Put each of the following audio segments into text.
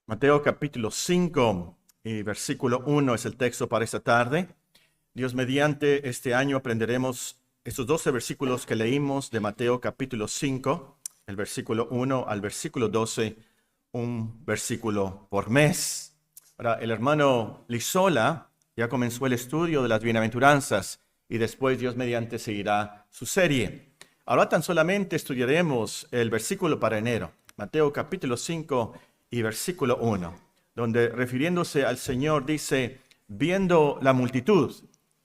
Mateo capítulo 5 y versículo 1 es el texto para esta tarde. Dios mediante, este año aprenderemos estos 12 versículos que leímos de Mateo capítulo 5, el versículo 1 al versículo 12, un versículo por mes. Ahora, el hermano Lizola ya comenzó el estudio de las bienaventuranzas y después Dios mediante seguirá su serie. Ahora tan solamente estudiaremos el versículo para enero, Mateo capítulo 5 y versículo 1, donde refiriéndose al Señor dice, viendo la multitud,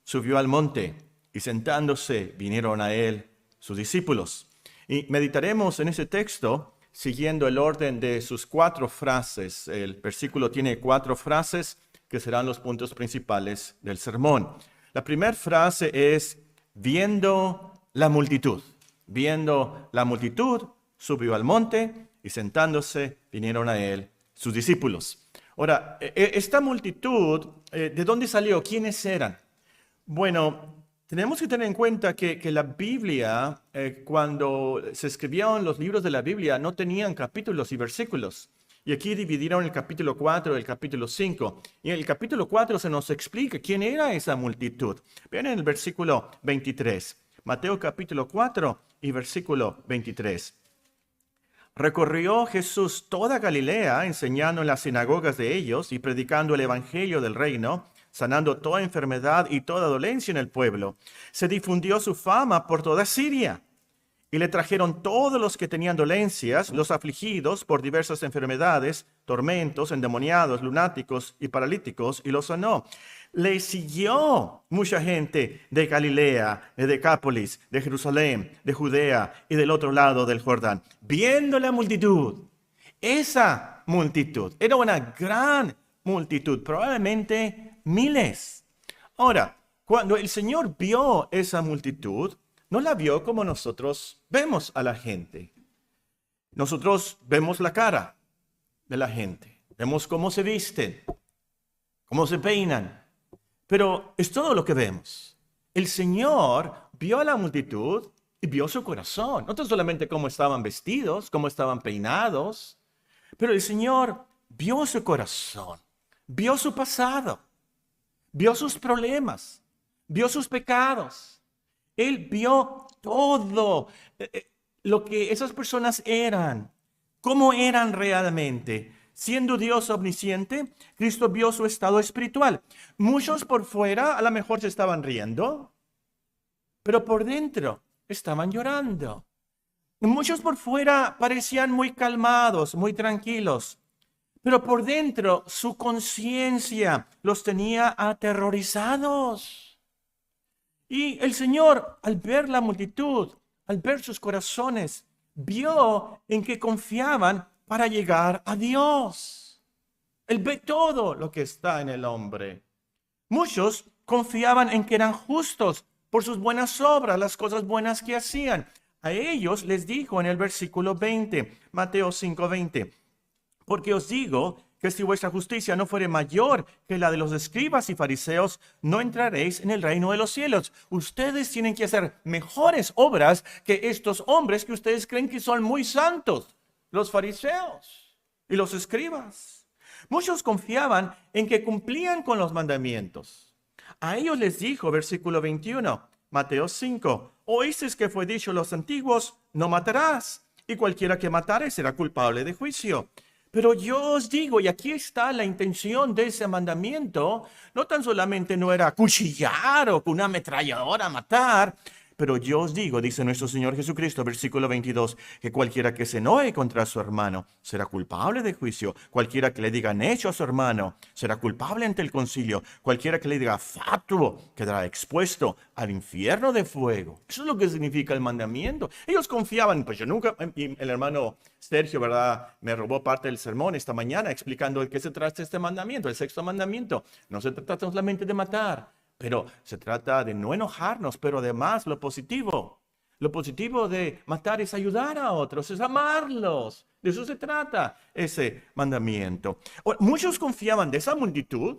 subió al monte y sentándose vinieron a él sus discípulos. Y meditaremos en ese texto siguiendo el orden de sus 4 frases. El versículo tiene 4 frases que serán los puntos principales del sermón. La primera frase es, viendo la multitud. Viendo la multitud, subió al monte y sentándose vinieron a él sus discípulos. Ahora, esta multitud, ¿de dónde salió? ¿Quiénes eran? Bueno, tenemos que tener en cuenta que la Biblia, cuando se escribieron los libros de la Biblia, no tenían capítulos y versículos. Y aquí dividieron el capítulo 4 y el capítulo 5. Y en el capítulo 4 se nos explica quién era esa multitud. Vean en el versículo 23. Mateo capítulo 4 y versículo 23. Recorrió Jesús toda Galilea, enseñando en las sinagogas de ellos y predicando el evangelio del reino, sanando toda enfermedad y toda dolencia en el pueblo. Se difundió su fama por toda Siria. Y le trajeron todos los que tenían dolencias, los afligidos por diversas enfermedades, tormentos, endemoniados, lunáticos y paralíticos, y los sanó. Le siguió mucha gente de Galilea, de Decápolis, de Jerusalén, de Judea y del otro lado del Jordán, viendo la multitud. Esa multitud era una gran multitud, probablemente miles. Ahora, cuando el Señor vio esa multitud, no la vio como nosotros vemos a la gente. Nosotros vemos la cara de la gente, vemos cómo se visten, cómo se peinan, pero es todo lo que vemos. El Señor vio a la multitud y vio su corazón, no tan solamente cómo estaban vestidos, cómo estaban peinados, pero el Señor vio su corazón, vio su pasado, vio sus problemas, vio sus pecados. Él vio todo lo que esas personas eran, cómo eran realmente. Siendo Dios omnisciente, Cristo vio su estado espiritual. Muchos por fuera a lo mejor se estaban riendo, pero por dentro estaban llorando. Muchos por fuera parecían muy calmados, muy tranquilos, pero por dentro su conciencia los tenía aterrorizados. Y el Señor, al ver la multitud, al ver sus corazones, vio en que confiaban para llegar a Dios. Él ve todo lo que está en el hombre. Muchos confiaban en que eran justos por sus buenas obras, las cosas buenas que hacían. A ellos les dijo en el versículo 20, Mateo 5:20, porque os digo que si vuestra justicia no fuere mayor que la de los escribas y fariseos, no entraréis en el reino de los cielos. Ustedes tienen que hacer mejores obras que estos hombres que ustedes creen que son muy santos, los fariseos y los escribas. Muchos confiaban en que cumplían con los mandamientos. A ellos les dijo, versículo 21, Mateo 5, oísteis que fue dicho a los antiguos, no matarás, y cualquiera que matare será culpable de juicio. Pero yo os digo, y aquí está la intención de ese mandamiento, no tan solamente no era cuchillar o con una ametralladora matar, pero yo os digo, dice nuestro Señor Jesucristo, versículo 22, que cualquiera que se enoje contra su hermano será culpable de juicio. Cualquiera que le diga necio a su hermano será culpable ante el concilio. Cualquiera que le diga fatuo quedará expuesto al infierno de fuego. Eso es lo que significa el mandamiento. Ellos confiaban, pues yo nunca, y el hermano Sergio, ¿verdad? Me robó parte del sermón esta mañana explicando de qué se trata este mandamiento, el 6º mandamiento. No se trata solamente de matar, pero se trata de no enojarnos, pero además lo positivo. Lo positivo de matar es ayudar a otros, es amarlos. De eso se trata ese mandamiento. Muchos confiaban de esa multitud,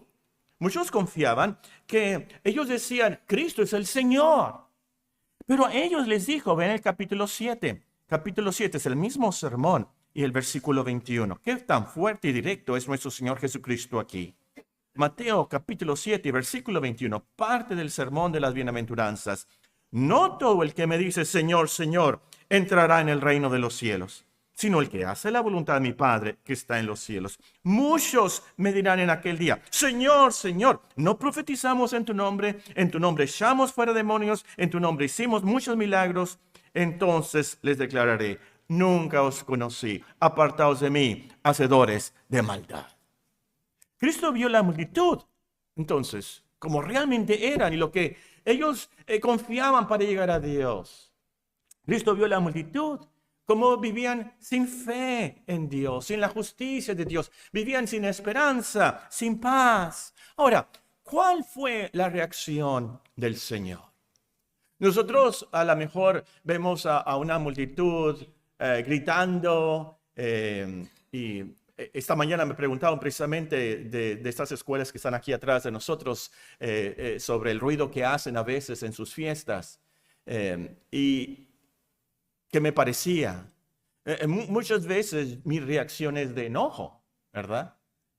muchos confiaban que ellos decían, Cristo es el Señor. Pero a ellos les dijo, ven el capítulo 7. Capítulo 7 es el mismo sermón. y el versículo 21. Qué tan fuerte y directo es nuestro Señor Jesucristo aquí. Mateo capítulo 7, versículo 21, parte del sermón de las bienaventuranzas. No todo el que me dice Señor, Señor, entrará en el reino de los cielos, sino el que hace la voluntad de mi Padre que está en los cielos. Muchos me dirán en aquel día, Señor, Señor, ¿no profetizamos en tu nombre echamos fuera demonios, en tu nombre hicimos muchos milagros? Entonces les declararé, nunca os conocí, apartaos de mí, hacedores de maldad. Cristo vio la multitud, entonces, como realmente eran y lo que ellos confiaban para llegar a Dios. Cristo vio la multitud, cómo vivían sin fe en Dios, sin la justicia de Dios, vivían sin esperanza, sin paz. Ahora, ¿cuál fue la reacción del Señor? Nosotros a lo mejor vemos a una multitud gritando y esta mañana me preguntaban precisamente de estas escuelas que están aquí atrás de nosotros sobre el ruido que hacen a veces en sus fiestas y que me parecía. Muchas veces mi reacción es de enojo, ¿verdad?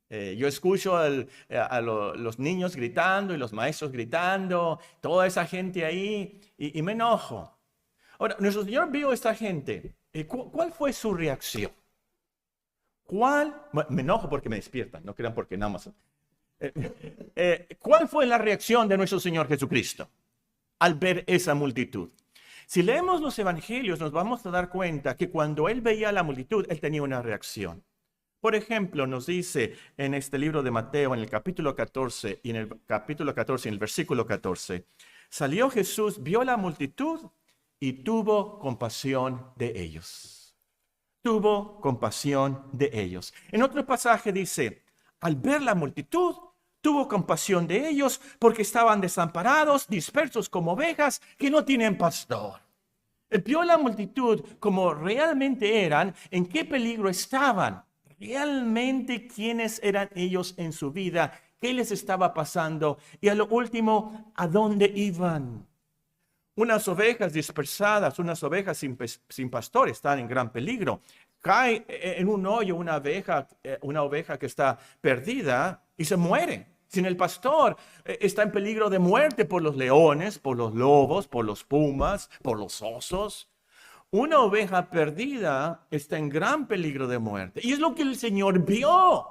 Yo escucho a los niños gritando y los maestros gritando, toda esa gente ahí y me enojo. Ahora, nuestro Señor vio a esta gente. ¿Cuál fue su reacción? Me enojo porque me despiertan, no crean porque nada más. ¿Cuál fue la reacción de nuestro Señor Jesucristo al ver esa multitud? Si leemos los evangelios nos vamos a dar cuenta que cuando Él veía a la multitud, Él tenía una reacción. Por ejemplo, nos dice en este libro de Mateo, en el capítulo 14, y en el capítulo 14, en el versículo 14, salió Jesús, vio la multitud y tuvo compasión de ellos. Tuvo compasión de ellos. En otro pasaje dice, al ver la multitud, tuvo compasión de ellos porque estaban desamparados, dispersos como ovejas que no tienen pastor. Él vio la multitud como realmente eran, en qué peligro estaban, realmente quiénes eran ellos en su vida, qué les estaba pasando y a lo último, a dónde iban. Unas ovejas dispersadas, unas ovejas sin pastor están en gran peligro. Cae en un hoyo una oveja que está perdida y se muere. Sin el pastor está en peligro de muerte por los leones, por los lobos, por los pumas, por los osos. Una oveja perdida está en gran peligro de muerte. Y es lo que el Señor vio.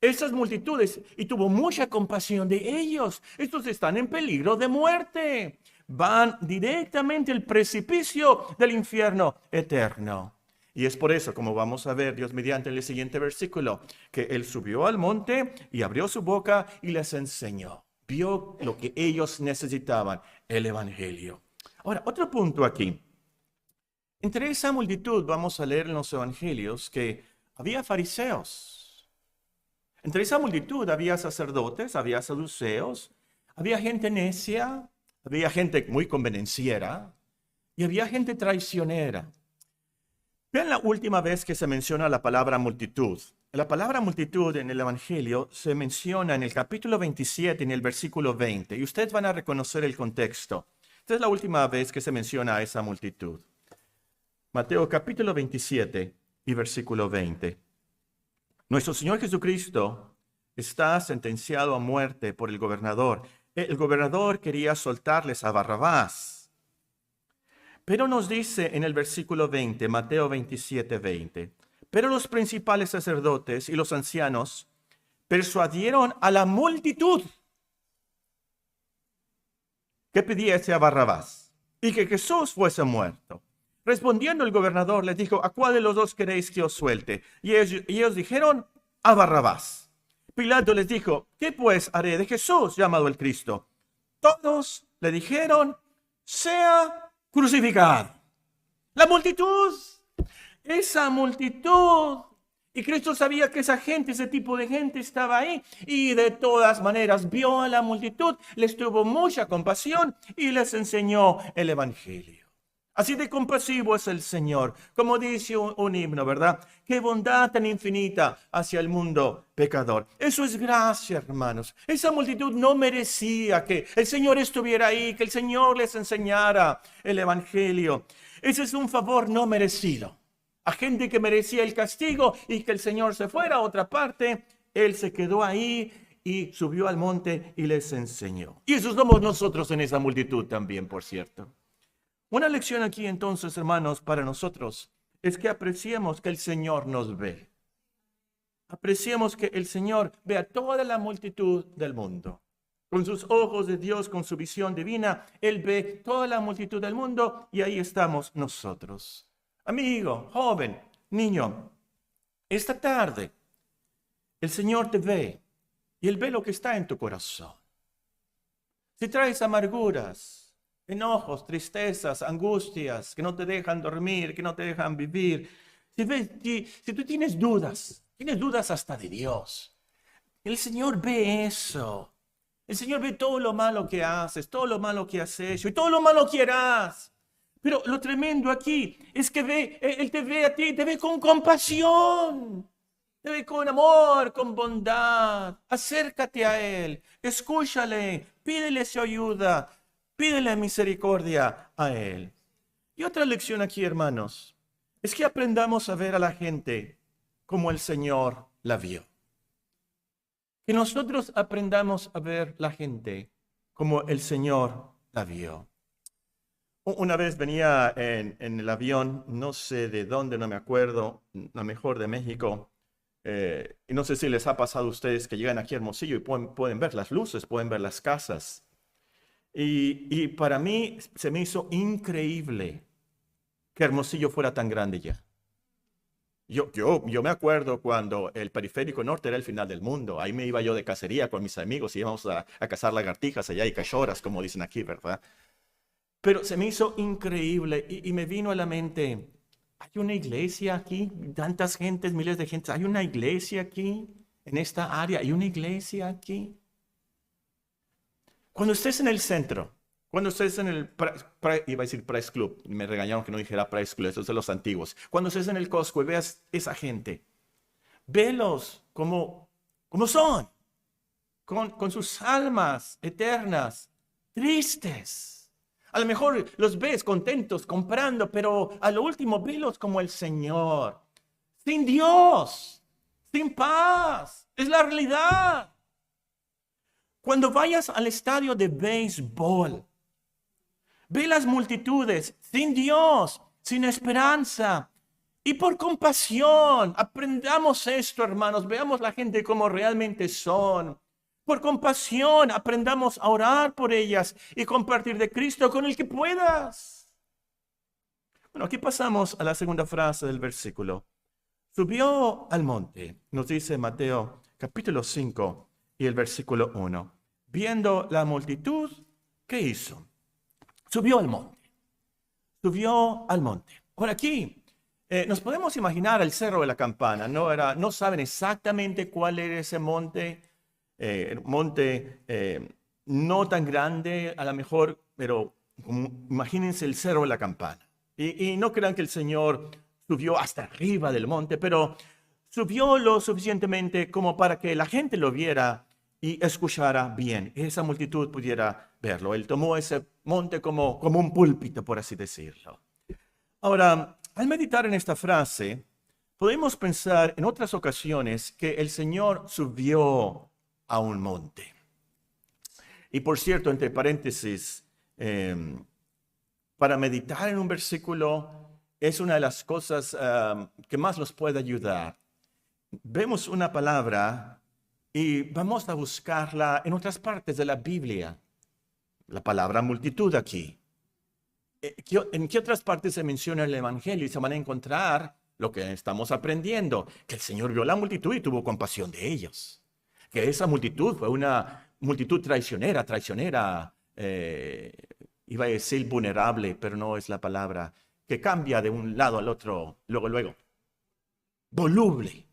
Esas multitudes y tuvo mucha compasión de ellos. Estos están en peligro de muerte. Van directamente al precipicio del infierno eterno. Y es por eso, como vamos a ver Dios mediante el siguiente versículo, que Él subió al monte y abrió su boca y les enseñó. Vio lo que ellos necesitaban, el evangelio. Ahora, otro punto aquí. Entre esa multitud vamos a leer en los evangelios que había fariseos. Entre esa multitud había sacerdotes, había saduceos, había gente necia, había gente muy convenenciera y había gente traicionera. Vean la última vez que se menciona la palabra multitud. La palabra multitud en el Evangelio se menciona en el capítulo 27, en el versículo 20. Y ustedes van a reconocer el contexto. Esta es la última vez que se menciona a esa multitud. Mateo capítulo 27 y versículo 20. Nuestro Señor Jesucristo está sentenciado a muerte por el gobernador. El gobernador quería soltarles a Barrabás. Pero nos dice en el versículo 20, Mateo 27, 20, pero los principales sacerdotes y los ancianos persuadieron a la multitud que pidiese a Barrabás y que Jesús fuese muerto. Respondiendo el gobernador les dijo, ¿a cuál de los dos queréis que os suelte? Y ellos dijeron, a Barrabás. Pilato les dijo, ¿qué pues haré de Jesús llamado el Cristo? Todos le dijeron, sea crucificado. La multitud, esa multitud. Y Cristo sabía que esa gente, ese tipo de gente estaba ahí. Y de todas maneras vio a la multitud, les tuvo mucha compasión y les enseñó el evangelio. Así de compasivo es el Señor, como dice un himno, ¿verdad? Qué bondad tan infinita hacia el mundo pecador. Eso es gracia, hermanos. Esa multitud no merecía que el Señor estuviera ahí, que el Señor les enseñara el evangelio. Ese es un favor no merecido. A gente que merecía el castigo y que el Señor se fuera a otra parte, Él se quedó ahí y subió al monte y les enseñó. Y eso somos nosotros en esa multitud también, por cierto. Una lección aquí entonces, hermanos, para nosotros es que apreciemos que el Señor nos ve. Apreciemos que el Señor ve a toda la multitud del mundo. Con sus ojos de Dios, con su visión divina, Él ve toda la multitud del mundo y ahí estamos nosotros. Amigo, joven, niño, esta tarde el Señor te ve y Él ve lo que está en tu corazón. Si traes amarguras, enojos, tristezas, angustias que no te dejan dormir, que no te dejan vivir, si tú tienes dudas hasta de Dios, el Señor ve eso. El Señor ve todo lo malo que haces, todo lo malo que has hecho y todo lo malo que harás. Pero lo tremendo aquí es que Él te ve a ti, te ve con compasión, te ve con amor, con bondad. Acércate a Él, escúchale, pídele su ayuda, pídele misericordia a Él. Y otra lección aquí, hermanos, es que aprendamos a ver a la gente como el Señor la vio. Que nosotros aprendamos a ver la gente como el Señor la vio. Una vez venía en el avión, no sé de dónde, no me acuerdo, a lo mejor de México, y no sé si les ha pasado a ustedes que llegan aquí a Hermosillo y pueden ver las luces, pueden ver las casas. Y para mí se me hizo increíble que Hermosillo fuera tan grande ya. Yo me acuerdo cuando el periférico norte era el final del mundo. Ahí me iba yo de cacería con mis amigos y íbamos a cazar lagartijas allá y cachorras, como dicen aquí, ¿verdad? Pero se me hizo increíble y me vino a la mente, hay una iglesia aquí, tantas gentes, miles de gentes, hay una iglesia aquí, en esta área, hay una iglesia aquí. Cuando estés en el centro, cuando estés en el, iba a decir Press Club, me regañaron que no dijera Press Club, esos de los antiguos. Cuando estés en el Costco y veas esa gente, velos como son, con sus almas eternas, tristes. A lo mejor los ves contentos comprando, pero a lo último velos como el Señor, sin Dios, sin paz. Es la realidad. Cuando vayas al estadio de béisbol, ve las multitudes sin Dios, sin esperanza. Y por compasión, aprendamos esto, hermanos. Veamos la gente como realmente son. Por compasión, aprendamos a orar por ellas y compartir de Cristo con el que puedas. Bueno, aquí pasamos a la segunda frase del versículo. Subió al monte, nos dice Mateo capítulo 5 y el versículo 1. Viendo la multitud, ¿qué hizo? Subió al monte. Subió al monte. Por aquí nos podemos imaginar el Cerro de la Campana. No saben exactamente cuál era ese monte. Monte no tan grande a lo mejor, pero imagínense el Cerro de la Campana. Y no crean que el Señor subió hasta arriba del monte, pero subió lo suficientemente como para que la gente lo viera y escuchara bien, esa multitud pudiera verlo. Él tomó ese monte como un púlpito, por así decirlo. Ahora, al meditar en esta frase, podemos pensar en otras ocasiones que el Señor subió a un monte. Y por cierto, entre paréntesis, para meditar en un versículo es una de las cosas que más nos puede ayudar. Vemos una palabra y vamos a buscarla en otras partes de la Biblia. La palabra multitud aquí. ¿En qué otras partes se menciona el Evangelio? Y se van a encontrar lo que estamos aprendiendo, que el Señor vio la multitud y tuvo compasión de ellos. Que esa multitud fue una multitud traicionera, iba a decir vulnerable, pero no es la palabra, que cambia de un lado al otro, luego. Voluble.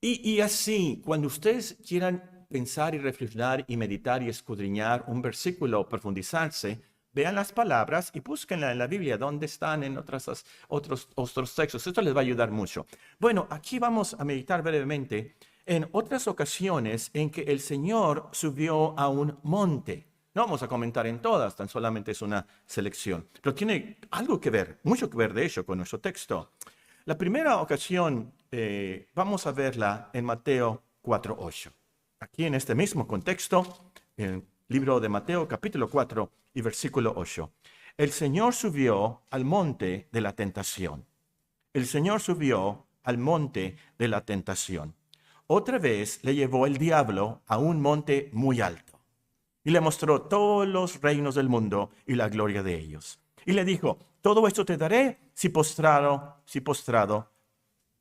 Y así, cuando ustedes quieran pensar y reflexionar y meditar y escudriñar un versículo, profundizarse, vean las palabras y búsquenla en la Biblia, donde están en otros textos. Esto les va a ayudar mucho. Bueno, aquí vamos a meditar brevemente en otras ocasiones en que el Señor subió a un monte. No vamos a comentar en todas, tan solamente es una selección. Pero tiene algo que ver, mucho que ver de hecho con nuestro texto. La primera ocasión vamos a verla en Mateo 4:8. Aquí en este mismo contexto, en el libro de Mateo capítulo 4 y versículo 8. El Señor subió al monte de la tentación. El Señor subió al monte de la tentación. Otra vez le llevó el diablo a un monte muy alto y le mostró todos los reinos del mundo y la gloria de ellos. Y le dijo, todo esto te daré si postrado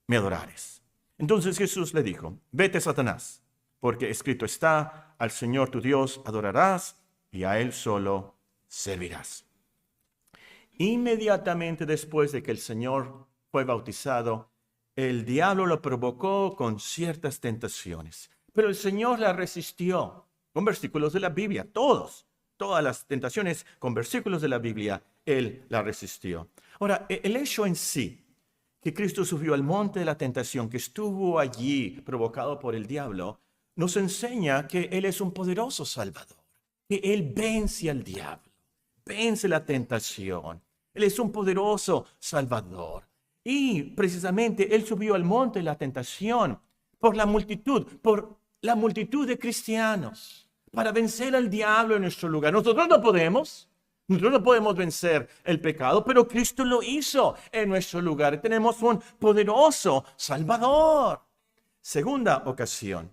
me adorares. Entonces Jesús le dijo, vete, Satanás, porque escrito está, al Señor tu Dios adorarás y a Él solo servirás. Inmediatamente después de que el Señor fue bautizado, el diablo lo provocó con ciertas tentaciones, pero el Señor la resistió con versículos de la Biblia, todas las tentaciones con versículos de la Biblia, Él la resistió. Ahora, el hecho en sí, que Cristo subió al monte de la tentación, que estuvo allí provocado por el diablo, nos enseña que Él es un poderoso Salvador, que Él vence al diablo, vence la tentación. Él es un poderoso Salvador. Y precisamente Él subió al monte de la tentación por la multitud de cristianos, para vencer al diablo en nuestro lugar. Nosotros no podemos vencer el pecado, pero Cristo lo hizo en nuestro lugar. Tenemos un poderoso Salvador. Segunda ocasión,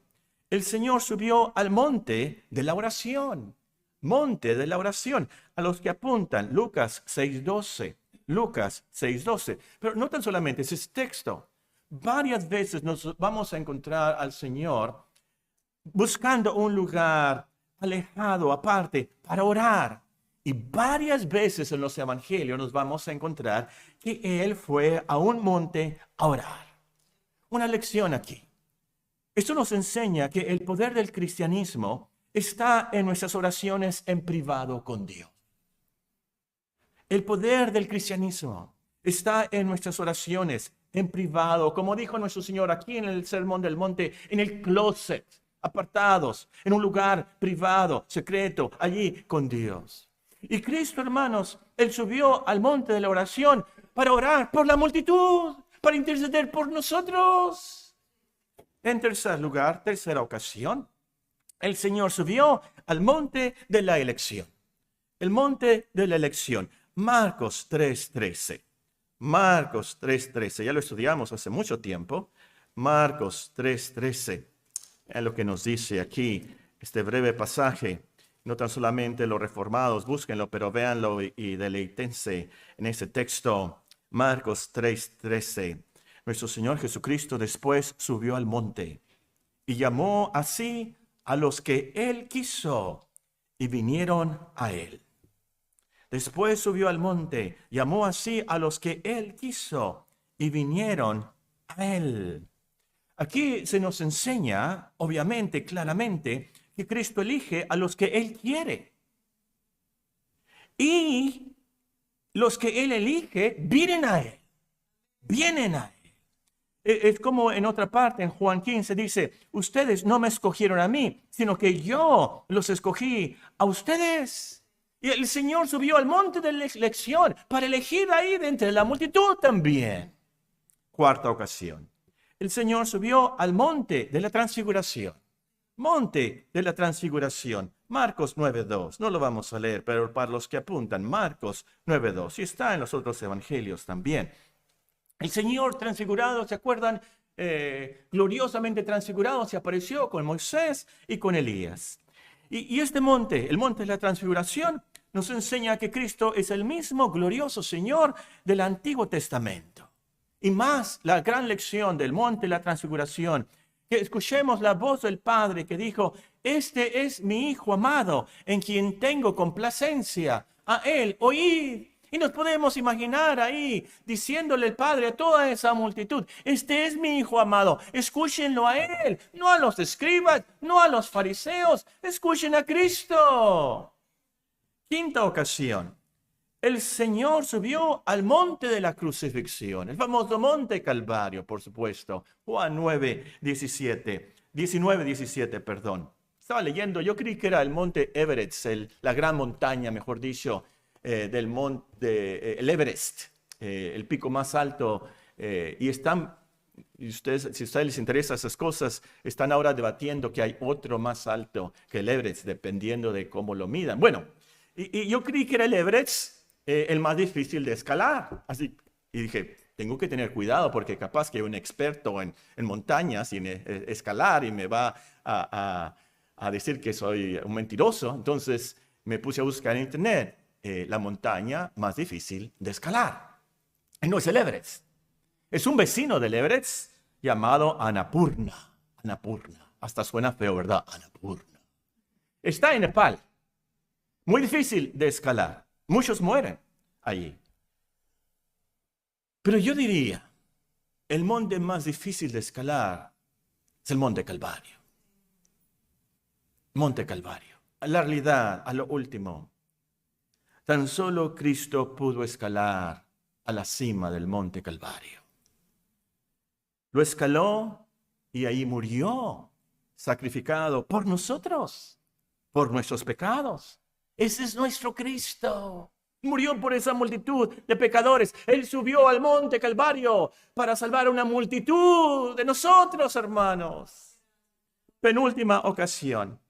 el Señor subió al monte de la oración. Monte de la oración. A los que apuntan, Lucas 6:12. Lucas 6:12. Pero no tan solamente ese texto. Varias veces nos vamos a encontrar al Señor buscando un lugar alejado, aparte, para orar. Y varias veces en los evangelios nos vamos a encontrar que Él fue a un monte a orar. Una lección aquí. Esto nos enseña que el poder del cristianismo está en nuestras oraciones en privado con Dios. El poder del cristianismo está en nuestras oraciones en privado, como dijo nuestro Señor aquí en el Sermón del Monte, en el closet, apartados, en un lugar privado, secreto, allí con Dios. Y Cristo, hermanos, Él subió al monte de la oración para orar por la multitud, para interceder por nosotros. En tercer lugar, tercera ocasión, el Señor subió al monte de la elección. El monte de la elección. Marcos 3:13. Marcos 3:13. Ya lo estudiamos hace mucho tiempo. Marcos 3:13. Es lo que nos dice aquí este breve pasaje. No tan solamente los reformados, búsquenlo, pero véanlo y deleítense en ese texto. Marcos 3:13. Nuestro Señor Jesucristo después subió al monte y llamó así a los que Él quiso y vinieron a Él. Después subió al monte, llamó así a los que Él quiso y vinieron a Él. Aquí se nos enseña, obviamente, claramente, que Cristo elige a los que Él quiere. Y los que Él elige vienen a Él. Vienen a Él. Es como en otra parte, en Juan 15, dice, ustedes no me escogieron a mí, sino que yo los escogí a ustedes. Y el Señor subió al monte de la elección para elegir ahí de entre la multitud también. Cuarta ocasión. El Señor subió al monte de la transfiguración. Monte de la transfiguración. Marcos 9:2. No lo vamos a leer, pero para los que apuntan, Marcos 9:2. Y está en los otros evangelios también. El Señor transfigurado, ¿se acuerdan? Gloriosamente transfigurado, se apareció con Moisés y con Elías. Y este monte, el monte de la transfiguración, nos enseña que Cristo es el mismo glorioso Señor del Antiguo Testamento. Y más, la gran lección del monte de la transfiguración, que escuchemos la voz del Padre que dijo, este es mi Hijo amado, en quien tengo complacencia, a Él oíd. Y nos podemos imaginar ahí diciéndole el Padre a toda esa multitud, este es mi Hijo amado, escúchenlo a Él, no a los escribas, no a los fariseos, escuchen a Cristo. Quinta ocasión, el Señor subió al monte de la crucifixión, el famoso monte Calvario, por supuesto, Juan 19:17, perdón. Estaba leyendo, yo creí que era el monte Everest, la gran montaña, mejor dicho, del monte, el Everest, el pico más alto. Y están, si a ustedes les interesan esas cosas, están ahora debatiendo que hay otro más alto que el Everest, dependiendo de cómo lo midan. Bueno, y yo creí que era el Everest el más difícil de escalar. Así, y dije, tengo que tener cuidado porque capaz que hay un experto en montañas y en escalar y me va a decir que soy un mentiroso. Entonces me puse a buscar en internet la montaña más difícil de escalar. Y no es el Everest. Es un vecino del Everest llamado Annapurna. Annapurna. Hasta suena feo, ¿verdad? Annapurna. Está en Nepal. Muy difícil de escalar. Muchos mueren allí. Pero yo diría, el monte más difícil de escalar es el Monte Calvario. Monte Calvario. La realidad, a lo último, tan solo Cristo pudo escalar a la cima del Monte Calvario. Lo escaló y ahí murió, sacrificado por nosotros, por nuestros pecados. Ese es nuestro Cristo. Murió por esa multitud de pecadores. Él subió al Monte Calvario para salvar a una multitud de nosotros, hermanos. Penúltima ocasión.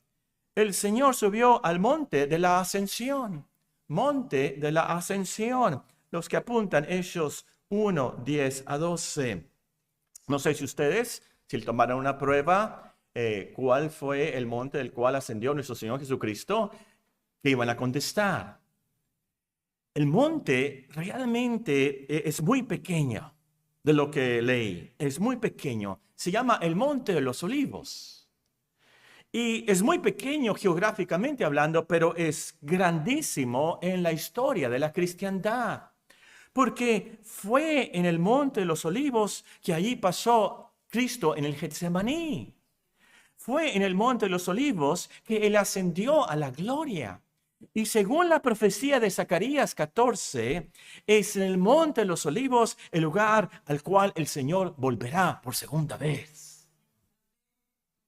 El Señor subió al monte de la ascensión. Monte de la ascensión. Los que apuntan Hechos 1, 10 a 12. No sé si ustedes, si tomaron una prueba, cuál fue el monte del cual ascendió nuestro Señor Jesucristo, que iban a contestar. El monte realmente es muy pequeño, de lo que leí. Es muy pequeño. Se llama el Monte de los Olivos. Y es muy pequeño geográficamente hablando, pero es grandísimo en la historia de la cristiandad. Porque fue en el Monte de los Olivos que allí pasó Cristo en el Getsemaní. Fue en el Monte de los Olivos que Él ascendió a la gloria. Y según la profecía de Zacarías 14, es en el Monte de los Olivos el lugar al cual el Señor volverá por segunda vez.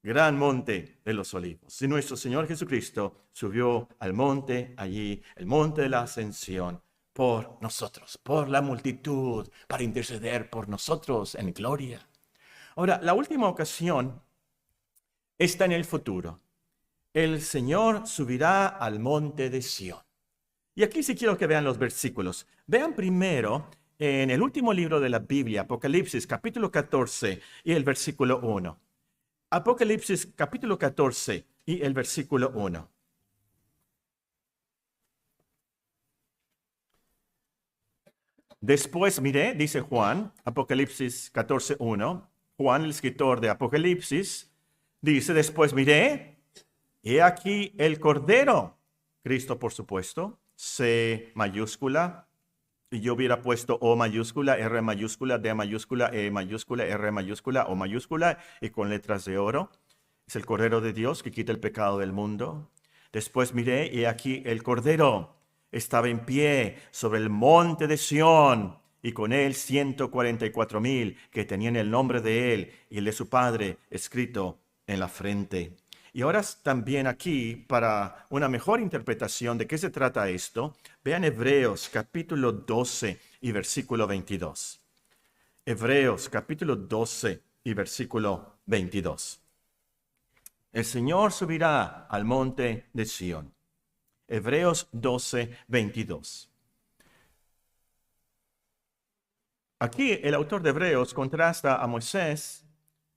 Gran Monte de los Olivos. Y nuestro Señor Jesucristo subió al monte allí, el Monte de la Ascensión, por nosotros, por la multitud, para interceder por nosotros en gloria. Ahora, la última ocasión está en el futuro. El Señor subirá al monte de Sión. Y aquí sí quiero que vean los versículos. Vean primero en el último libro de la Biblia, Apocalipsis, capítulo 14 y el versículo 1. Apocalipsis, capítulo 14 y el versículo 1. Después miré, dice Juan, Apocalipsis 14, 1. Juan, el escritor de Apocalipsis, dice, después miré, he aquí el Cordero, Cristo por supuesto, C mayúscula, y yo hubiera puesto O mayúscula, R mayúscula, D mayúscula, E mayúscula, R mayúscula, O mayúscula, y con letras de oro. Es el Cordero de Dios que quita el pecado del mundo. Después miré, y aquí el Cordero estaba en pie sobre el monte de Sión, y con él 144,000 que tenían el nombre de él y el de su Padre escrito en la frente. Y ahora también aquí, para una mejor interpretación de qué se trata esto, vean Hebreos capítulo 12 y versículo 22. Hebreos capítulo 12 y versículo 22. El Señor subirá al monte de Sión. Hebreos 12, 22. Aquí el autor de Hebreos contrasta a Moisés,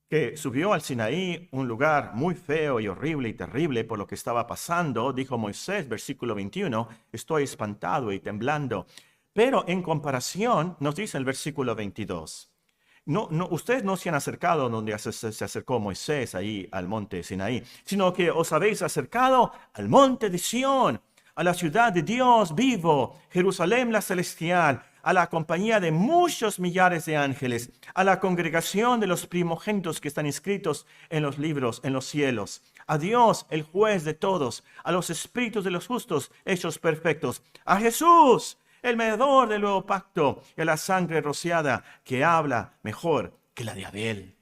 que subió al Sinaí, un lugar muy feo y horrible y terrible por lo que estaba pasando. Dijo Moisés, versículo 21, estoy espantado y temblando. Pero en comparación, nos dice el versículo 22, ustedes no se han acercado donde se acercó Moisés ahí al monte Sinaí, sino que os habéis acercado al monte de Sión, a la ciudad de Dios vivo, Jerusalén la celestial, a la compañía de muchos millares de ángeles, a la congregación de los primogénitos que están inscritos en los libros, en los cielos, a Dios, el juez de todos, a los espíritus de los justos hechos perfectos, a Jesús, el mediador del nuevo pacto, y a la sangre rociada que habla mejor que la de Abel.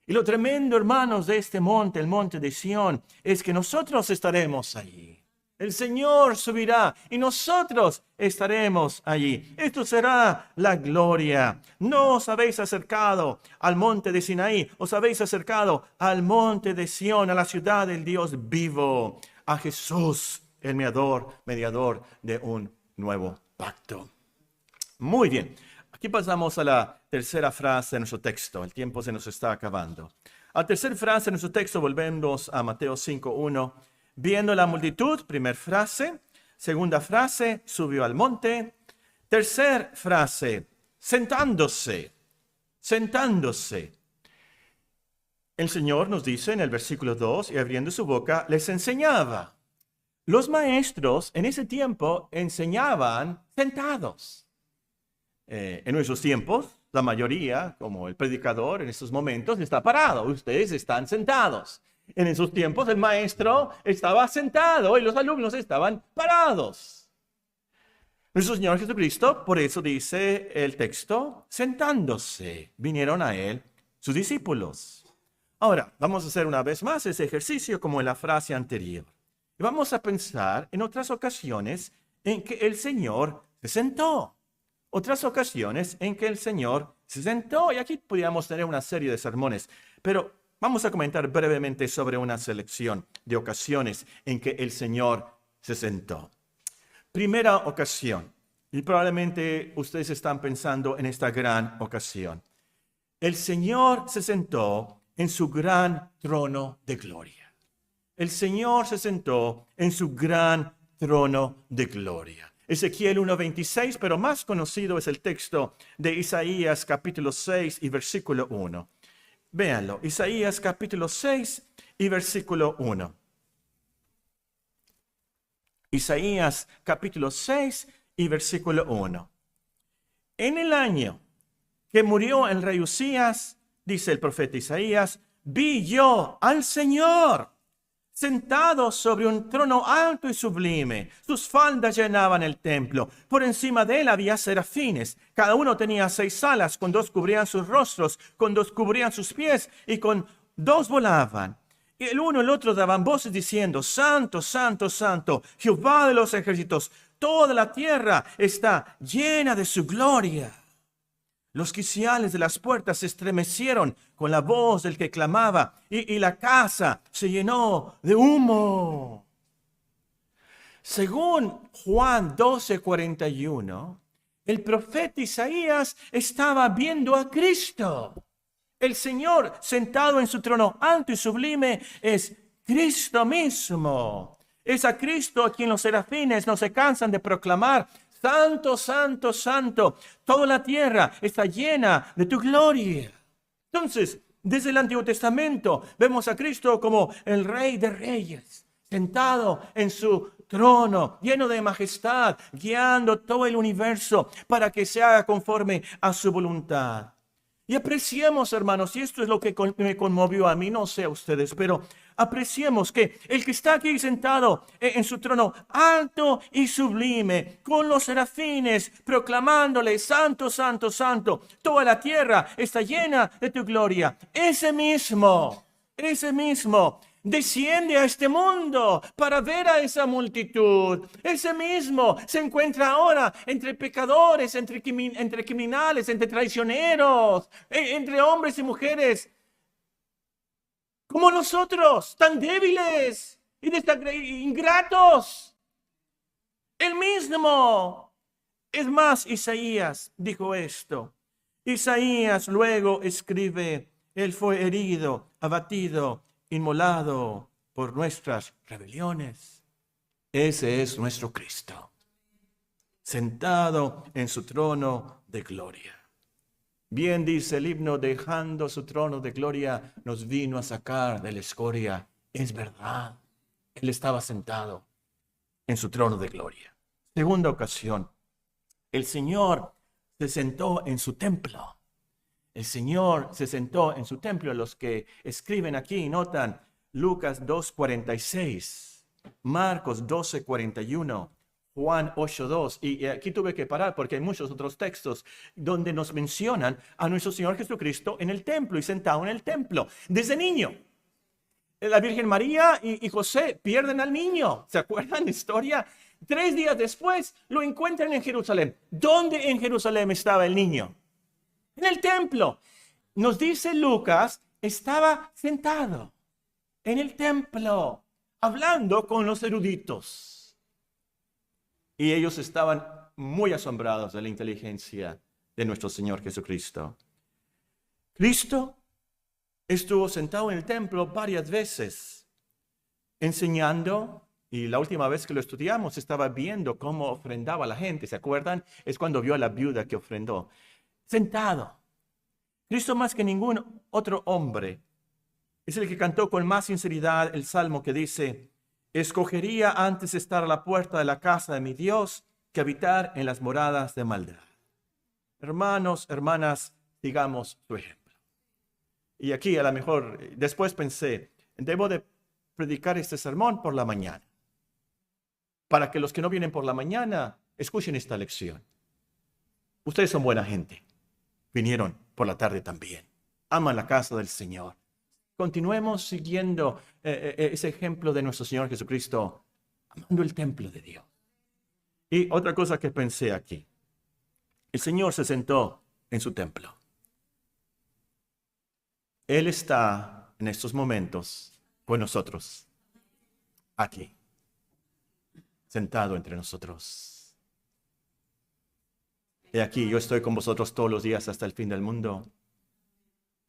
Y lo tremendo, hermanos, de este monte, el monte de Sión, es que nosotros estaremos allí. El Señor subirá y nosotros estaremos allí. Esto será la gloria. No os habéis acercado al monte de Sinaí, os habéis acercado al monte de Sión, a la ciudad del Dios vivo, a Jesús, el mediador de un nuevo pacto. Muy bien. Aquí pasamos a la tercera frase de nuestro texto. El tiempo se nos está acabando. A la tercera frase de nuestro texto volvemos a Mateo 5:1. Viendo la multitud, primera frase. Segunda frase, subió al monte. Tercera frase, sentándose. El Señor nos dice en el versículo 2, y abriendo su boca, les enseñaba. Los maestros en ese tiempo enseñaban sentados. En nuestros tiempos, la mayoría, como el predicador en estos momentos, está parado. Ustedes están sentados. En esos tiempos el maestro estaba sentado y los alumnos estaban parados. Nuestro Señor Jesucristo, por eso dice el texto, sentándose, vinieron a él sus discípulos. Ahora, vamos a hacer una vez más ese ejercicio como en la frase anterior. Y vamos a pensar en otras ocasiones en que el Señor se sentó. Otras ocasiones en que el Señor se sentó. Y aquí podríamos tener una serie de sermones, pero vamos a comentar brevemente sobre una selección de ocasiones en que el Señor se sentó. Primera ocasión, y probablemente ustedes están pensando en esta gran ocasión. El Señor se sentó en su gran trono de gloria. El Señor se sentó en su gran trono de gloria. Ezequiel 1:26, pero más conocido es el texto de Isaías capítulo 6 y versículo 1. Véanlo, Isaías capítulo 6 y versículo 1. Isaías capítulo 6 y versículo 1. En el año que murió el rey Usías, dice el profeta Isaías, vi yo al Señor sentado sobre un trono alto y sublime. Sus faldas llenaban el templo. Por encima de él había serafines. Cada uno tenía 6 alas, con 2 cubrían sus rostros, con 2 cubrían sus pies y con 2 volaban. Y el uno y el otro daban voces diciendo, Santo, Santo, Santo, Jehová de los ejércitos, toda la tierra está llena de su gloria. Los quiciales de las puertas se estremecieron con la voz del que clamaba y la casa se llenó de humo. Según Juan 12:41, el profeta Isaías estaba viendo a Cristo. El Señor sentado en su trono alto y sublime es Cristo mismo. Es a Cristo a quien los serafines no se cansan de proclamar. Santo, santo, santo, toda la tierra está llena de tu gloria. Entonces, desde el Antiguo Testamento vemos a Cristo como el Rey de Reyes, sentado en su trono, lleno de majestad, guiando todo el universo para que se haga conforme a su voluntad. Y apreciemos, hermanos, y esto es lo que me conmovió a mí, no sé a ustedes, pero apreciemos que el que está aquí sentado en su trono alto y sublime, con los serafines, proclamándole, Santo, Santo, Santo, toda la tierra está llena de tu gloria. Ese mismo desciende a este mundo para ver a esa multitud. Ese mismo se encuentra ahora entre pecadores, entre criminales, entre traicioneros, entre hombres y mujeres como nosotros, tan débiles y ingratos. El mismo. Es más, Isaías dijo esto. Isaías luego escribe, Él fue herido, abatido, inmolado por nuestras rebeliones. Ese es nuestro Cristo, sentado en su trono de gloria. Bien dice el himno, dejando su trono de gloria, nos vino a sacar de la escoria. Es verdad, Él estaba sentado en su trono de gloria. Segunda ocasión, el Señor se sentó en su templo. El Señor se sentó en su templo. Los que escriben aquí notan Lucas 2:46, Marcos 12:41, Juan 8:2. Y aquí tuve que parar porque hay muchos otros textos donde nos mencionan a nuestro Señor Jesucristo en el templo y sentado en el templo desde niño. La Virgen María y José pierden al niño. ¿Se acuerdan la historia? 3 días después lo encuentran en Jerusalén. ¿Dónde en Jerusalén estaba el niño? En el templo. Nos dice Lucas, estaba sentado en el templo, hablando con los eruditos. Y ellos estaban muy asombrados de la inteligencia de nuestro Señor Jesucristo. Cristo estuvo sentado en el templo varias veces, enseñando, y la última vez que lo estudiamos estaba viendo cómo ofrendaba la gente. ¿Se acuerdan? Es cuando vio a la viuda que ofrendó. Sentado. Cristo más que ningún otro hombre es el que cantó con más sinceridad el salmo que dice: escogería antes estar a la puerta de la casa de mi Dios que habitar en las moradas de maldad. Hermanos, hermanas, sigamos su ejemplo. Y aquí a lo mejor después pensé, debo de predicar este sermón por la mañana, para que los que no vienen por la mañana escuchen esta lección. Ustedes son buena gente, vinieron por la tarde también, aman la casa del Señor. Continuemos siguiendo ese ejemplo de nuestro Señor Jesucristo, amando el templo de Dios. Y otra cosa que pensé aquí, el Señor se sentó en su templo. Él está en estos momentos con nosotros, aquí, sentado entre nosotros. Y aquí yo estoy con vosotros todos los días hasta el fin del mundo.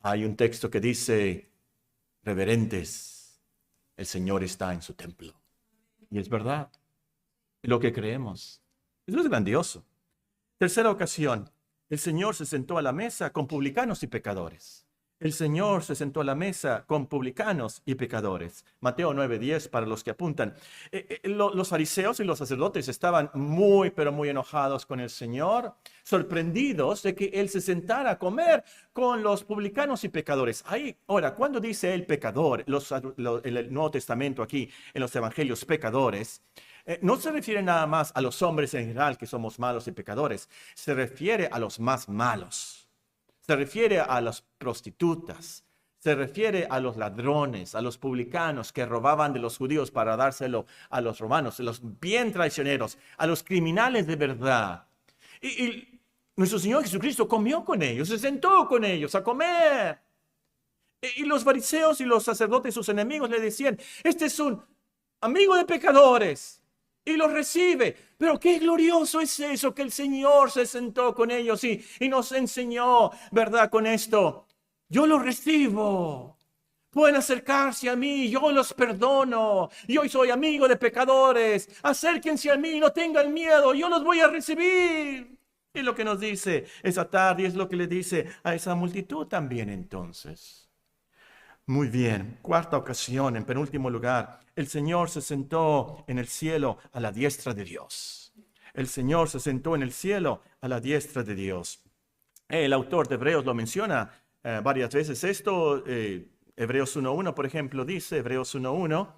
Hay un texto que dice, reverentes, el Señor está en su templo. Y es verdad, lo que creemos. Eso es grandioso. Tercera ocasión, el Señor se sentó a la mesa con publicanos y pecadores. El Señor se sentó a la mesa con publicanos y pecadores. Mateo 9:10 para los que apuntan. Los fariseos y los sacerdotes estaban muy, pero muy enojados con el Señor, sorprendidos de que Él se sentara a comer con los publicanos y pecadores. Ahora, cuando dice el pecador, el Nuevo Testamento aquí, en los evangelios pecadores, no se refiere nada más a los hombres en general que somos malos y pecadores, se refiere a los más malos. Se refiere a las prostitutas, se refiere a los ladrones, a los publicanos que robaban de los judíos para dárselo a los romanos, a los bien traicioneros, a los criminales de verdad. Y nuestro Señor Jesucristo comió con ellos, se sentó con ellos a comer. Y los fariseos y los sacerdotes, sus enemigos, le decían, este es un amigo de pecadores. Y los recibe. Pero qué glorioso es eso, que el Señor se sentó con ellos y nos enseñó, ¿verdad? Con esto, yo los recibo. Pueden acercarse a mí, yo los perdono. Yo soy amigo de pecadores. Acérquense a mí, no tengan miedo, yo los voy a recibir. Es lo que nos dice esa tarde, es lo que le dice a esa multitud también entonces. Muy bien, cuarta ocasión, en penúltimo lugar, el Señor se sentó en el cielo a la diestra de Dios. El Señor se sentó en el cielo a la diestra de Dios. El autor de Hebreos lo menciona varias veces esto. Hebreos 1:1, por ejemplo, dice, Hebreos 1:1,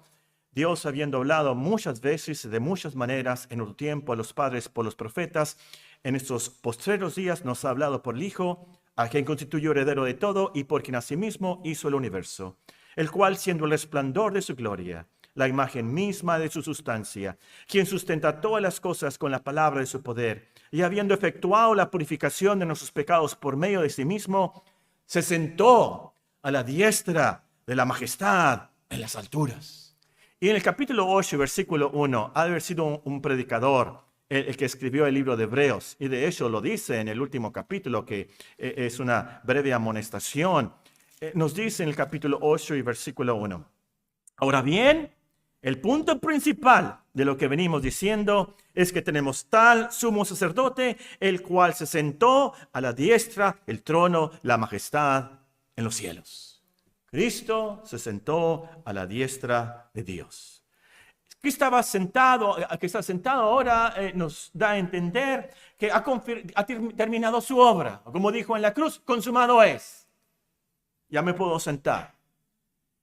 Dios habiendo hablado muchas veces, de muchas maneras, en otro tiempo a los padres por los profetas, en estos postreros días nos ha hablado por el Hijo, a quien constituyó heredero de todo y por quien asimismo hizo el universo, el cual siendo el resplandor de su gloria, la imagen misma de su sustancia, quien sustenta todas las cosas con la palabra de su poder, y habiendo efectuado la purificación de nuestros pecados por medio de sí mismo, se sentó a la diestra de la majestad en las alturas. Y en el capítulo 8, versículo 1, ha de haber sido un predicador, el que escribió el libro de Hebreos, y de hecho lo dice en el último capítulo, que es una breve amonestación. Nos dice en el capítulo 8 y versículo 1. Ahora bien, el punto principal de lo que venimos diciendo es que tenemos tal sumo sacerdote, el cual se sentó a la diestra, el trono, la majestad en los cielos. Cristo se sentó a la diestra de Dios. Que está sentado ahora nos da a entender que ha terminado su obra. Como dijo en la cruz, consumado es. Ya me puedo sentar.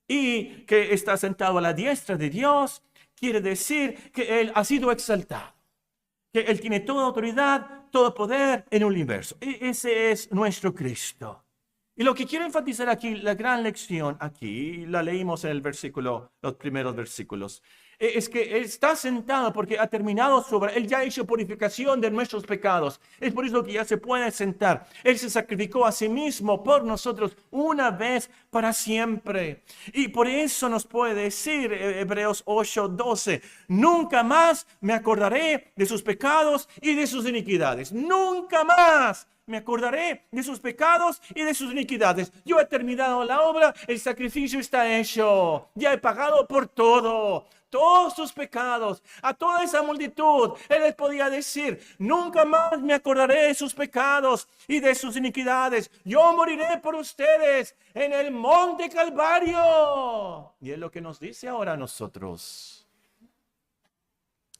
Y que está sentado a la diestra de Dios quiere decir que Él ha sido exaltado. que Él tiene toda autoridad, todo poder en el universo. Ese es nuestro Cristo. Y lo que quiero enfatizar aquí, la gran lección aquí, la leímos en el versículo, los primeros versículos, es que Él está sentado porque ha terminado su obra. Él ya ha hecho purificación de nuestros pecados. Es por eso que ya se puede sentar. Él se sacrificó a sí mismo por nosotros una vez para siempre. Y por eso nos puede decir Hebreos 8:12, nunca más me acordaré de sus pecados y de sus iniquidades. Nunca más me acordaré de sus pecados y de sus iniquidades. Yo he terminado la obra, el sacrificio está hecho. Ya he pagado por todo. Todos sus pecados, a toda esa multitud, Él les podía decir, nunca más me acordaré de sus pecados y de sus iniquidades. Yo moriré por ustedes en el monte Calvario. Y es lo que nos dice ahora a nosotros.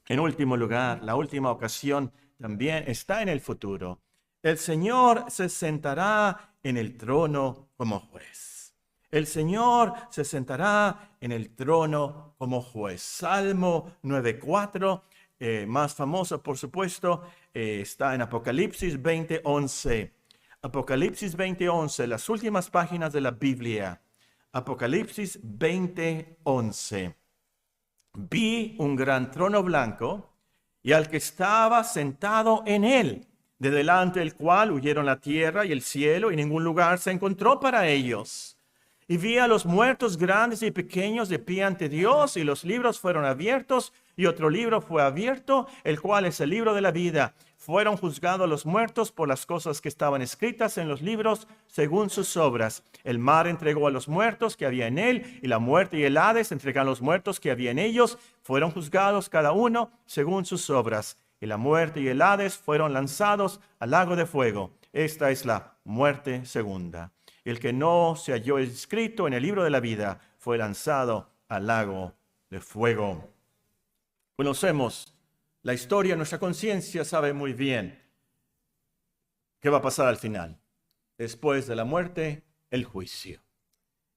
En último lugar, la última ocasión también está en el futuro. El Señor se sentará en el trono como juez. El Señor se sentará en el trono como juez. Salmo 9:4, más famoso por supuesto, está en Apocalipsis 20:11. Apocalipsis 20:11, las últimas páginas de la Biblia. Apocalipsis 20:11. Vi un gran trono blanco y al que estaba sentado en él, de delante del cual huyeron la tierra y el cielo, y ningún lugar se encontró para ellos. Y vi a los muertos grandes y pequeños de pie ante Dios, y los libros fueron abiertos, y otro libro fue abierto, el cual es el libro de la vida. Fueron juzgados los muertos por las cosas que estaban escritas en los libros según sus obras. El mar entregó a los muertos que había en él, y la muerte y el Hades entregaron a los muertos que había en ellos. Fueron juzgados cada uno según sus obras. Y la muerte y el Hades fueron lanzados al lago de fuego. Esta es la muerte segunda. El que no se halló escrito en el libro de la vida fue lanzado al lago de fuego. Conocemos la historia, nuestra conciencia sabe muy bien qué va a pasar al final. Después de la muerte, el juicio.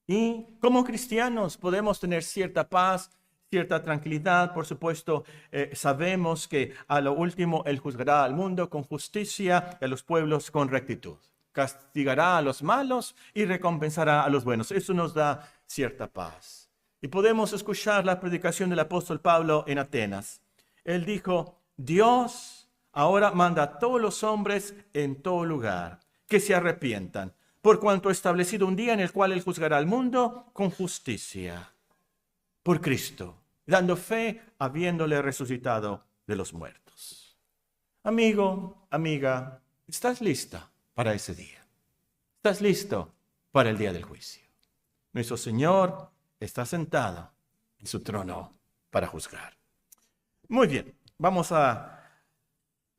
Y como cristianos podemos tener cierta paz, cierta tranquilidad. Por supuesto, sabemos que a lo último Él juzgará al mundo con justicia y a los pueblos con rectitud. Castigará a los malos y recompensará a los buenos. Eso nos da cierta paz. Y podemos escuchar la predicación del apóstol Pablo en Atenas. Él dijo, Dios ahora manda a todos los hombres en todo lugar que se arrepientan, por cuanto ha establecido un día en el cual Él juzgará al mundo con justicia, por Cristo, dando fe habiéndole resucitado de los muertos. Amigo, amiga, ¿estás lista para ese día? ¿Estás listo para el día del juicio? Nuestro Señor está sentado en su trono para juzgar. Muy bien, vamos a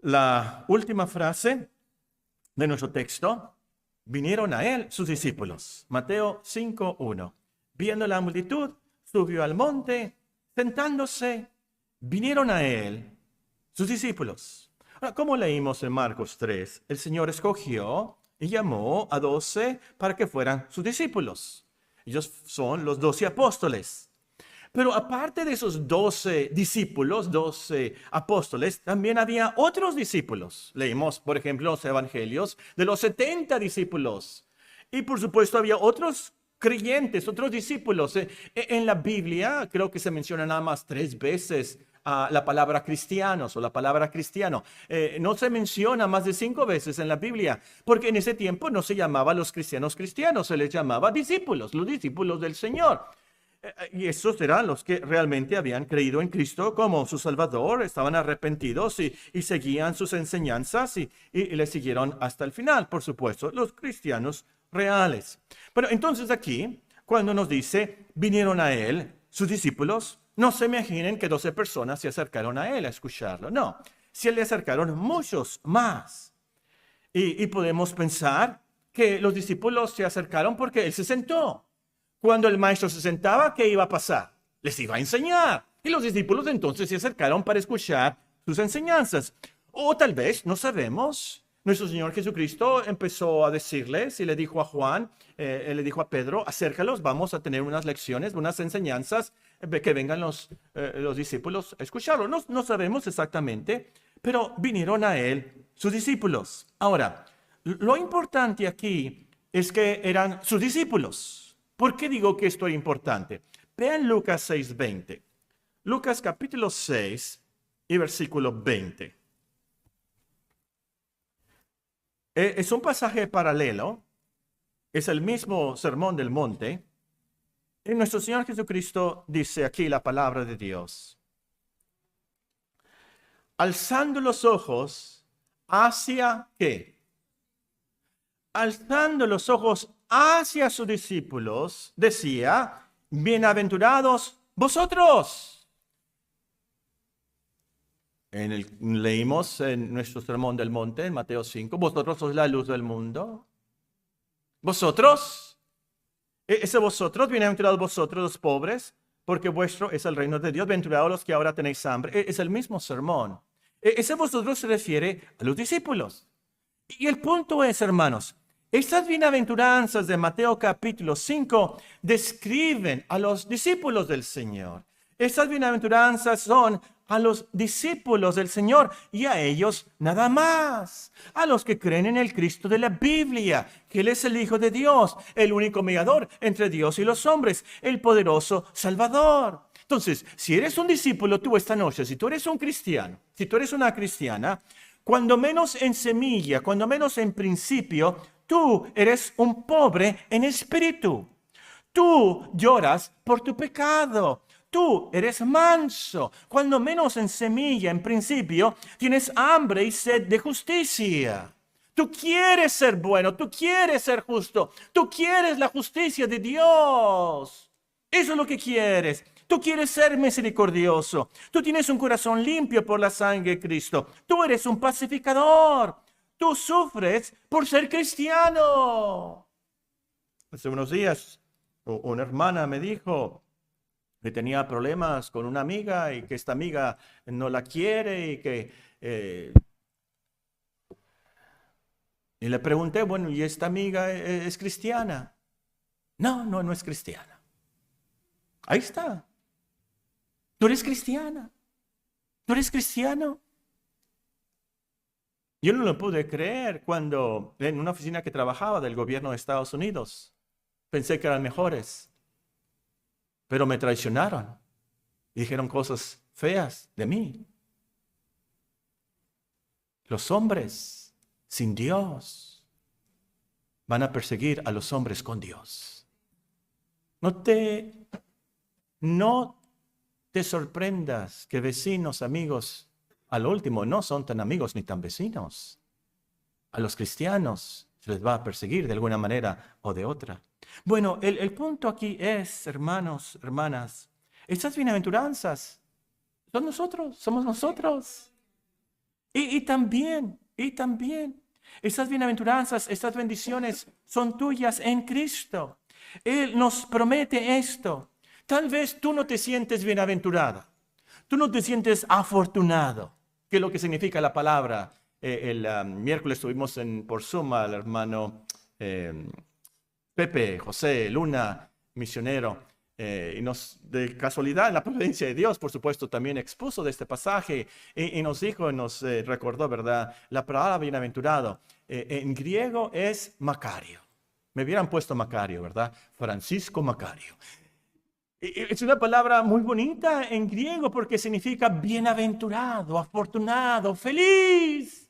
la última frase de nuestro texto. Vinieron a él sus discípulos. Mateo 5:1. Viendo la multitud, subió al monte, sentándose, vinieron a él sus discípulos. Ahora, como leímos en Marcos 3, el Señor escogió y llamó a 12 para que fueran sus discípulos. Ellos son los 12 apóstoles. Pero aparte de esos 12 discípulos, 12 apóstoles, también había otros discípulos. Leímos, por ejemplo, los evangelios de los 70 discípulos. Y por supuesto había otros creyentes, otros discípulos. En la Biblia creo que se menciona nada más 3 veces la palabra cristianos o la palabra cristiano. No se menciona más de 5 veces en la Biblia, porque en ese tiempo no se llamaba los cristianos cristianos, se les llamaba discípulos, los discípulos del Señor. Y esos eran los que realmente habían creído en Cristo como su Salvador, estaban arrepentidos y seguían sus enseñanzas y le siguieron hasta el final, por supuesto, los cristianos reales. Pero entonces aquí, cuando nos dice, vinieron a él sus discípulos, no se imaginen que 12 personas se acercaron a él a escucharlo. No, se le acercaron muchos más. Y podemos pensar que los discípulos se acercaron porque él se sentó. Cuando el maestro se sentaba, ¿qué iba a pasar? Les iba a enseñar. Y los discípulos entonces se acercaron para escuchar sus enseñanzas. O tal vez, no sabemos, nuestro Señor Jesucristo empezó a decirles y le dijo a Juan, le dijo a Pedro, acércalos, vamos a tener unas lecciones, unas enseñanzas, que vengan los discípulos a escucharlo. No sabemos exactamente, pero vinieron a él sus discípulos. Ahora, lo importante aquí es que eran sus discípulos. ¿Por qué digo que esto es importante? Vean Lucas 6:20. Lucas capítulo 6 y versículo 20. Es un pasaje paralelo. Es el mismo sermón del monte. Y nuestro Señor Jesucristo dice aquí la palabra de Dios. Alzando los ojos hacia ¿qué? Alzando los ojos hacia sus discípulos, decía, bienaventurados vosotros. Leímos en nuestro sermón del monte, en Mateo 5, vosotros sois la luz del mundo. Vosotros, ese vosotros, bienaventurados vosotros los pobres, porque vuestro es el reino de Dios, bienaventurados los que ahora tenéis hambre. Es el mismo sermón. Ese vosotros se refiere a los discípulos. Y el punto es, hermanos, estas bienaventuranzas de Mateo capítulo 5 describen a los discípulos del Señor. Estas bienaventuranzas son a los discípulos del Señor y a ellos nada más. A los que creen en el Cristo de la Biblia, que Él es el Hijo de Dios, el único mediador entre Dios y los hombres, el poderoso Salvador. Entonces, si eres un discípulo tú esta noche, si tú eres un cristiano, si tú eres una cristiana, cuando menos en semilla, cuando menos en principio, tú eres un pobre en espíritu. Tú lloras por tu pecado. Tú eres manso. Cuando menos en semilla, en principio, tienes hambre y sed de justicia. Tú quieres ser bueno, tú quieres ser justo, tú quieres la justicia de Dios. Eso es lo que quieres. Tú quieres ser misericordioso. Tú tienes un corazón limpio por la sangre de Cristo. Tú eres un pacificador. Tú sufres por ser cristiano. Hace unos días una hermana me dijo que tenía problemas con una amiga y que esta amiga no la quiere y que... Y le pregunté, bueno, ¿y esta amiga es cristiana? No es cristiana. Ahí está. Tú eres cristiana. Tú eres cristiano. Yo no lo pude creer cuando en una oficina que trabajaba del gobierno de Estados Unidos, pensé que eran mejores, pero me traicionaron. Dijeron cosas feas de mí. Los hombres sin Dios van a perseguir a los hombres con Dios. No te sorprendas que vecinos, amigos, al último no son tan amigos ni tan vecinos. A los cristianos se les va a perseguir de alguna manera o de otra. Bueno, el punto aquí es, hermanos, hermanas, estas bienaventuranzas son nosotros, somos nosotros. Y también, estas bienaventuranzas, estas bendiciones son tuyas en Cristo. Él nos promete esto. Tal vez tú no te sientes bienaventurada. Tú no te sientes afortunado. ¿Qué es lo que significa la palabra? El miércoles estuvimos por Zoom al hermano Pepe, José, Luna, misionero. Y de casualidad, en la providencia de Dios, por supuesto, también expuso de este pasaje y nos dijo, nos recordó, ¿verdad? La palabra bienaventurado en griego es Macario. Me hubieran puesto Macario, ¿verdad? Francisco Macario. Es una palabra muy bonita en griego porque significa bienaventurado, afortunado, feliz.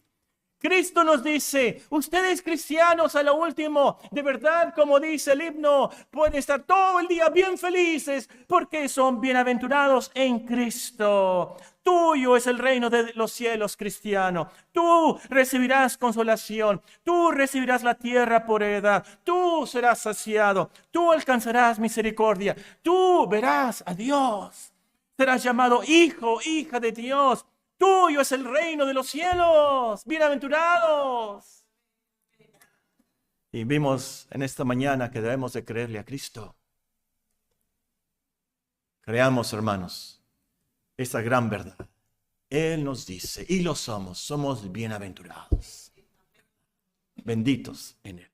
Cristo nos dice, ustedes cristianos a lo último, de verdad, como dice el himno, pueden estar todo el día bien felices porque son bienaventurados en Cristo. Tuyo es el reino de los cielos, cristiano. Tú recibirás consolación. Tú recibirás la tierra por heredad. Tú serás saciado. Tú alcanzarás misericordia. Tú verás a Dios. Serás llamado hijo, hija de Dios. Tuyo es el reino de los cielos. Bienaventurados. Y vimos en esta mañana que debemos de creerle a Cristo. Creamos, hermanos, esta gran verdad. Él nos dice, y lo somos bienaventurados. Benditos en Él.